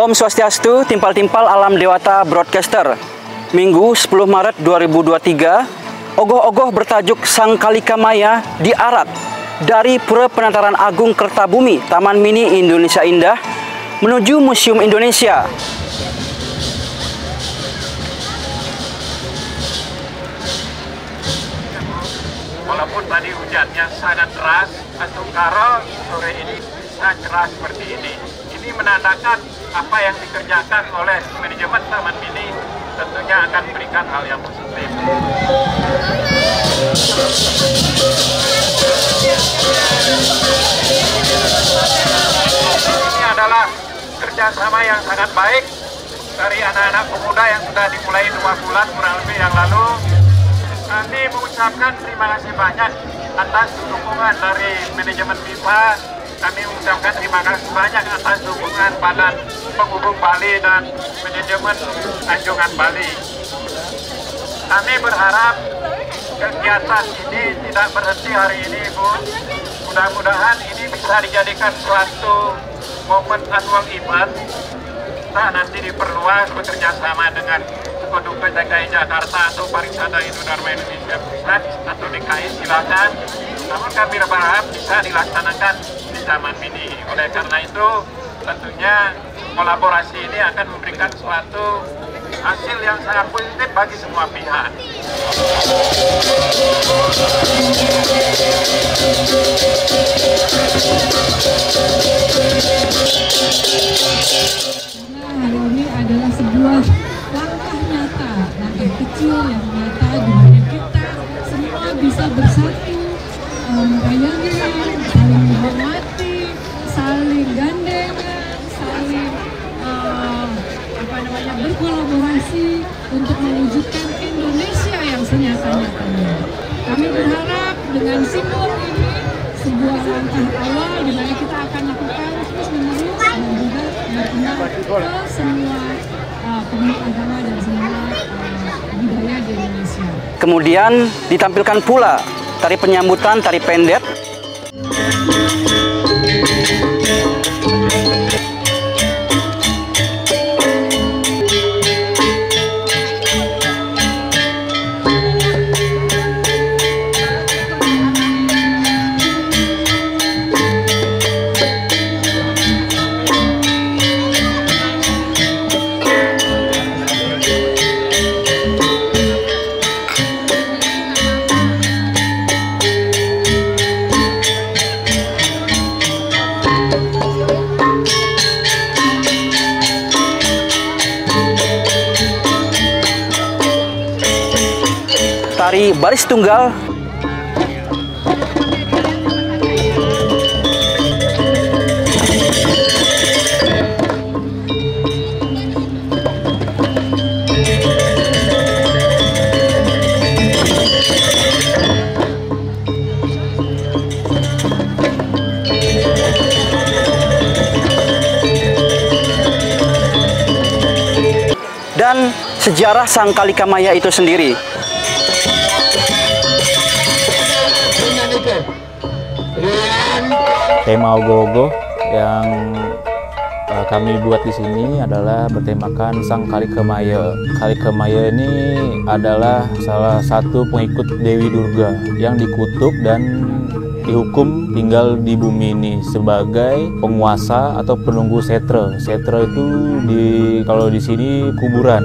Om Swastiastu, timpal-timpal alam dewata broadcaster. Minggu 10 Maret 2023, ogoh-ogoh bertajuk Sang Kalika Maya diarak dari Pura Penataran Agung Kertabumi, Taman Mini Indonesia Indah, menuju Museum Indonesia. Walaupun tadi hujannya sangat deras, Asungkaro sore ini bisa cerah seperti ini. Ini menandakan apa yang dikerjakan oleh manajemen Taman Mini tentunya akan memberikan hal yang positif. Ini adalah kerjasama yang sangat baik dari anak-anak pemuda yang sudah dimulai 2 bulan kurang lebih yang lalu. Kami mengucapkan terima kasih banyak atas dukungan dari manajemen FIFA. Kami mengucapkan terima kasih banyak atas dukungan Badan Penghubung Bali dan manajemen Anjungan Bali. Kami berharap kegiatan ini tidak berhenti hari ini, Bu. Mudah-mudahan ini bisa dijadikan suatu momen annual event. Kita nanti diperluas bekerja sama dengan Konduktor DKI Jakarta atau Pariwisata Indonesia Indonesia Pusat atau DKI, silakan. Namun kami berharap bisa dilaksanakan di Taman Mini. Oleh karena itu, tentunya kolaborasi ini akan memberikan suatu hasil yang sangat positif bagi semua pihak. Hari ini adalah sebuah langkah nyata, langkah kecil yang nyata di mana kita semua bisa bersatu, bayangkan, saling menghormati, saling gandengan, saling berkolaborasi untuk mewujudkan Indonesia yang senyata-nyatanya. Kami berharap dengan simbol ini sebuah langkah awal di mana kita akan lakukan terus-menerus dan juga berkembang ke semua pemeluk agama dan semua budaya di Indonesia. Kemudian ditampilkan pula tari penyambutan, tari pendet. Tari baris tunggal. Dan sejarah Sang Kalika Maya itu sendiri. Tema ogoh-ogoh yang kami buat di sini adalah bertemakan Sang Kalika Maya. Kalika Maya ini adalah salah satu pengikut Dewi Durga yang dikutuk dan dihukum tinggal di bumi ini sebagai penguasa atau penunggu setra. Setra itu kalau di sini kuburan.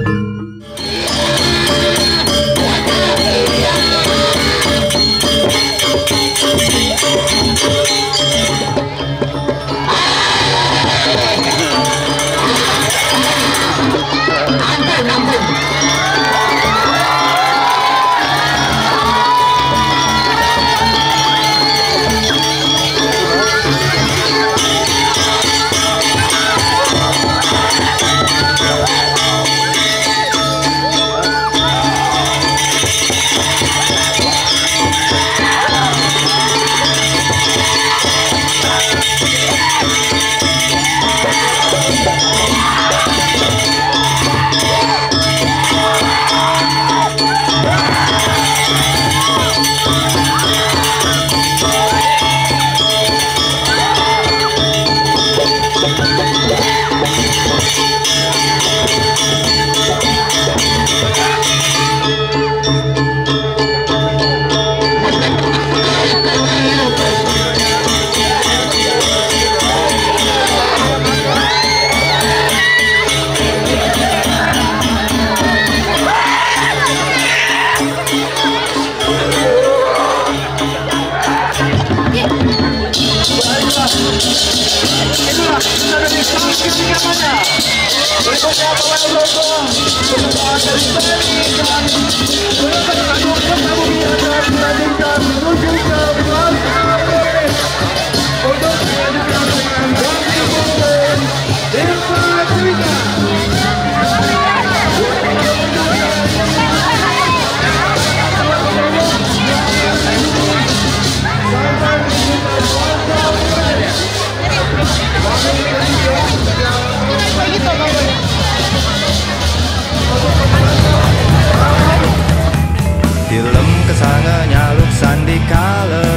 Film kesange nyaluk sandikala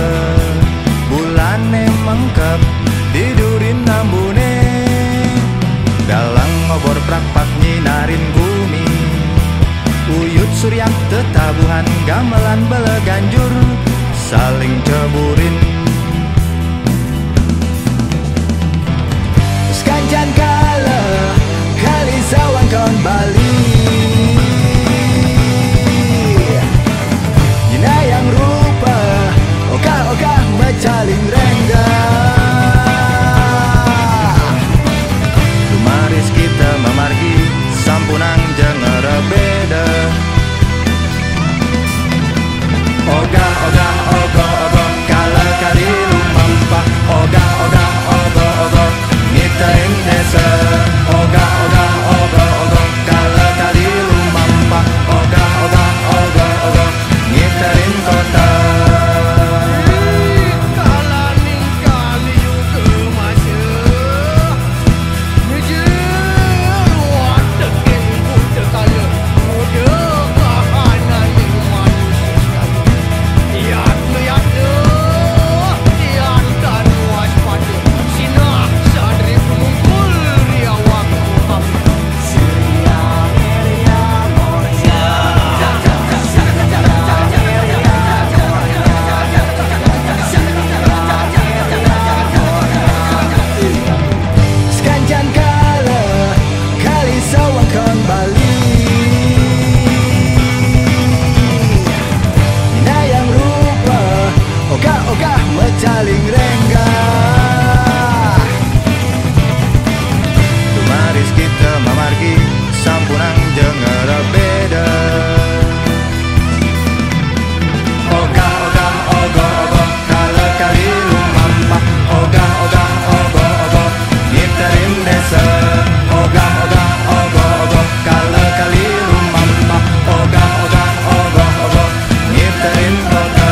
bulane mengkep tidurin nambune dalang ngobor prakpak nyinarin bumi uyut suryak tetabuhan gamelan beleganjur saling ceburin sekancan kala kali sawan kawan Bali yang rupa ogah-ogah mecaling rendah lumaris kita memargi sampunang jengere beda ogah-ogah ogoh-ogoh kala kali lumampah ogah-ogah ogoh-ogoh ngiterin desa ogah-ogah ogoh-ogoh kala kali lumampah ogah-ogah ogoh-ogoh ngiterin kota saling renggah lumaris kita memargi sampunang jengere beda ogah-ogah ogoh-ogoh kala kali lumampah ogah-ogah ogoh-ogoh ngiterin desa ogah-ogah ogoh-ogoh kala kali lumampah ogah-ogah ogoh-ogoh ngiterin kota.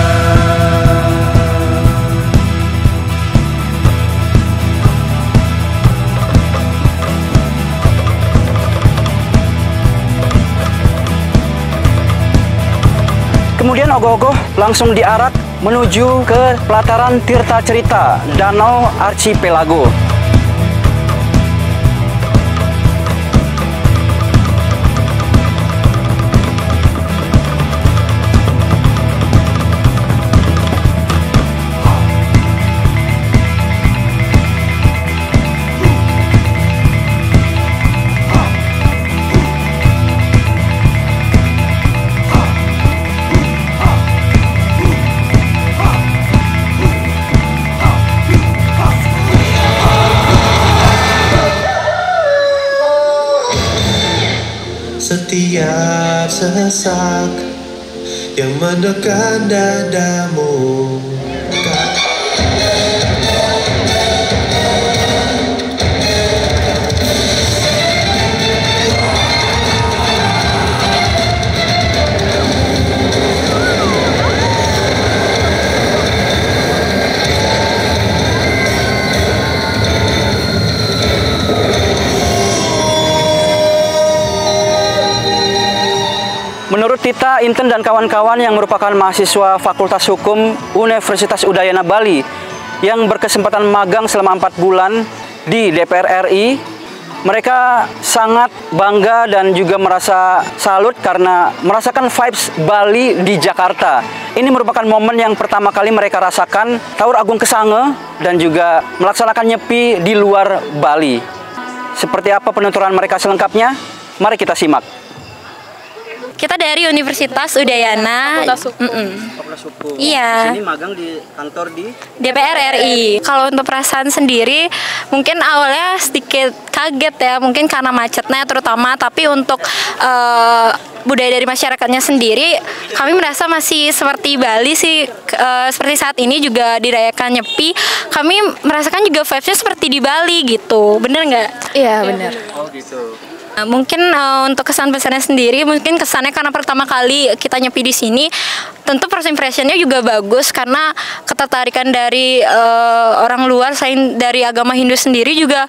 Kemudian ogoh-ogoh langsung diarak menuju ke pelataran Tirta Cerita Danau Archipelago. Setiap sesak yang menekan dadamu Menurut Tita, Inten, dan kawan-kawan yang merupakan mahasiswa Fakultas Hukum Universitas Udayana Bali yang berkesempatan magang selama 4 bulan di DPR RI, mereka sangat bangga dan juga merasa salut karena merasakan vibes Bali di Jakarta. Ini merupakan momen yang pertama kali mereka rasakan Taur Agung Kesange dan juga melaksanakan nyepi di luar Bali. Seperti apa penuturan mereka selengkapnya? Mari kita simak. Kita dari Universitas Udayana. Fakultas Hukum. Iya. Sini magang di kantor di DPR RI. Kalau untuk perasaan sendiri, mungkin awalnya sedikit kaget ya, mungkin karena macetnya terutama. Tapi untuk budaya dari masyarakatnya sendiri, kami merasa masih seperti Bali sih. Seperti saat ini juga dirayakan Nyepi, kami merasakan juga vibes-nya seperti di Bali gitu. Bener nggak? Iya, benar. Oh gitu. Mungkin untuk kesan pesannya sendiri, mungkin kesannya karena pertama kali kita nyepi di sini, tentu first impressionnya juga bagus karena ketertarikan dari orang luar, selain dari agama Hindu sendiri juga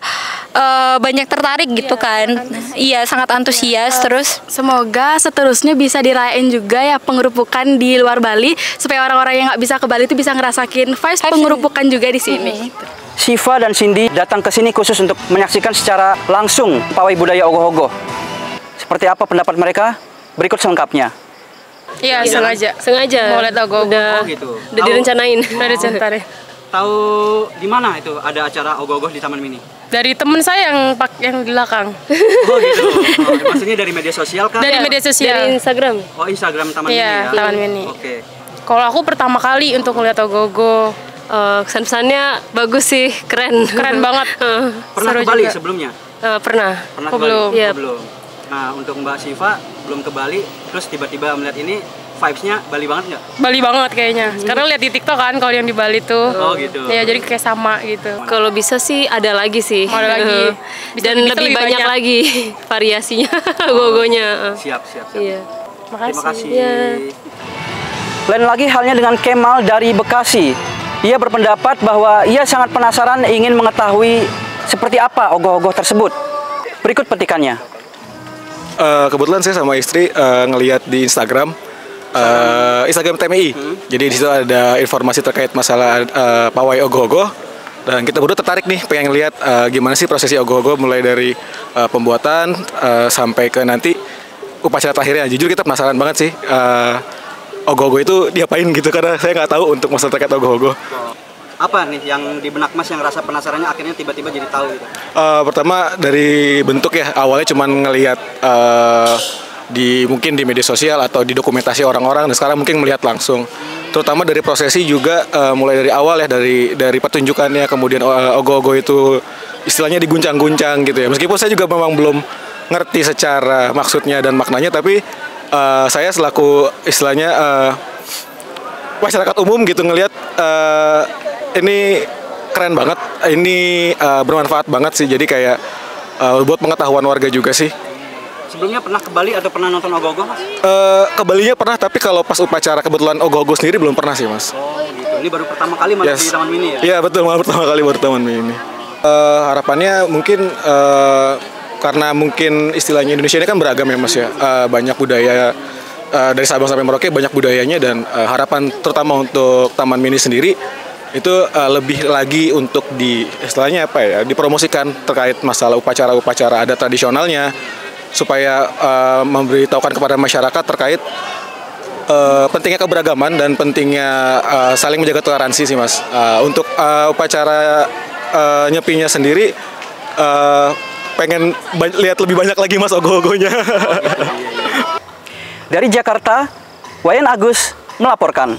banyak tertarik gitu kan. Iya, sangat antusias. Terus Semoga seterusnya bisa dirayain juga ya pengerupukan di luar Bali, supaya orang-orang yang nggak bisa ke Bali itu bisa ngerasakin vibes pengerupukan juga di sini. Siva dan Cindy datang ke sini khusus untuk menyaksikan secara langsung pawai budaya Ogoh-Ogoh. Seperti apa pendapat mereka? Berikut selengkapnya. Iya, sengaja. Mau lihat Ogoh-Ogoh. Oh gitu. Udah direncanain. Tahu di mana itu ada acara Ogoh-Ogoh di Taman Mini? Dari temen saya yang di belakang. Oh gitu. Oh, maksudnya dari media sosial kah? Dari media sosial. Dari Instagram. Oh, Instagram Taman Mini ya? Iya, Taman Mini. Oke. Kalau aku pertama kali untuk ngeliat Ogoh-Ogoh. Kesan-kesannya bagus sih, keren banget. Pernah ke Bali sebelumnya? Pernah. Pernah ke belum? Bali? Belum. Nah, untuk Mbak Siva belum ke Bali, terus tiba-tiba melihat ini, vibes-nya Bali banget nggak? Bali banget kayaknya. Karena lihat di TikTok kan kalau yang di Bali tuh. Oh gitu. Ya jadi kayak sama gitu. Kalau bisa sih ada lagi sih. Ada lagi. Dan lebih banyak lagi variasinya, Ogoh-Ogohnya. Siap. Iya. Terima kasih. Ya. Lain lagi halnya dengan Kemal dari Bekasi. Ia berpendapat bahwa ia sangat penasaran ingin mengetahui seperti apa Ogoh-Ogoh tersebut. Berikut petikannya. Kebetulan saya sama istri ngelihat di Instagram TMI. Jadi di situ ada informasi terkait masalah pawai Ogoh-Ogoh, dan kita berdua tertarik nih pengen lihat gimana sih prosesi Ogoh-Ogoh mulai dari pembuatan sampai ke nanti upacara terakhirnya. Jujur kita penasaran banget sih Ogoh-Ogoh itu diapain gitu, karena saya nggak tahu untuk masalah terkait Ogoh-Ogoh. Apa nih yang di benak Mas yang rasa penasarannya akhirnya tiba-tiba jadi tahu gitu? Pertama dari bentuk ya, awalnya cuma ngelihat mungkin di media sosial atau di dokumentasi orang-orang, dan sekarang mungkin melihat langsung. Terutama dari prosesi juga, mulai dari awal ya, dari pertunjukannya, kemudian Ogoh-Ogoh itu istilahnya diguncang-guncang gitu ya. Meskipun saya juga memang belum ngerti secara maksudnya dan maknanya, tapi saya selaku istilahnya masyarakat umum gitu ngelihat ini keren banget, ini bermanfaat banget sih, jadi kayak buat pengetahuan warga juga sih. Sebelumnya pernah ke Bali atau pernah nonton Ogoh-Ogoh, Mas? Ke Balinya pernah, tapi kalau pas upacara kebetulan Ogoh-Ogoh sendiri belum pernah sih, Mas. Oh gitu, ini baru pertama kali malah di Taman Mini ya? Iya betul, malah pertama kali baru Taman Mini. Harapannya mungkin karena mungkin istilahnya Indonesia ini kan beragam ya Mas ya, banyak budaya dari Sabang sampai Merauke, banyak budayanya, dan harapan terutama untuk Taman Mini sendiri itu lebih lagi untuk istilahnya apa ya, dipromosikan terkait masalah upacara-upacara adat tradisionalnya, supaya memberitahukan kepada masyarakat terkait pentingnya keberagaman dan pentingnya saling menjaga toleransi sih Mas. Untuk upacara nyepinya sendiri pengen lihat lebih banyak lagi Mas Ogoh-Ogohnya. Dari Jakarta, Wayan Agus melaporkan.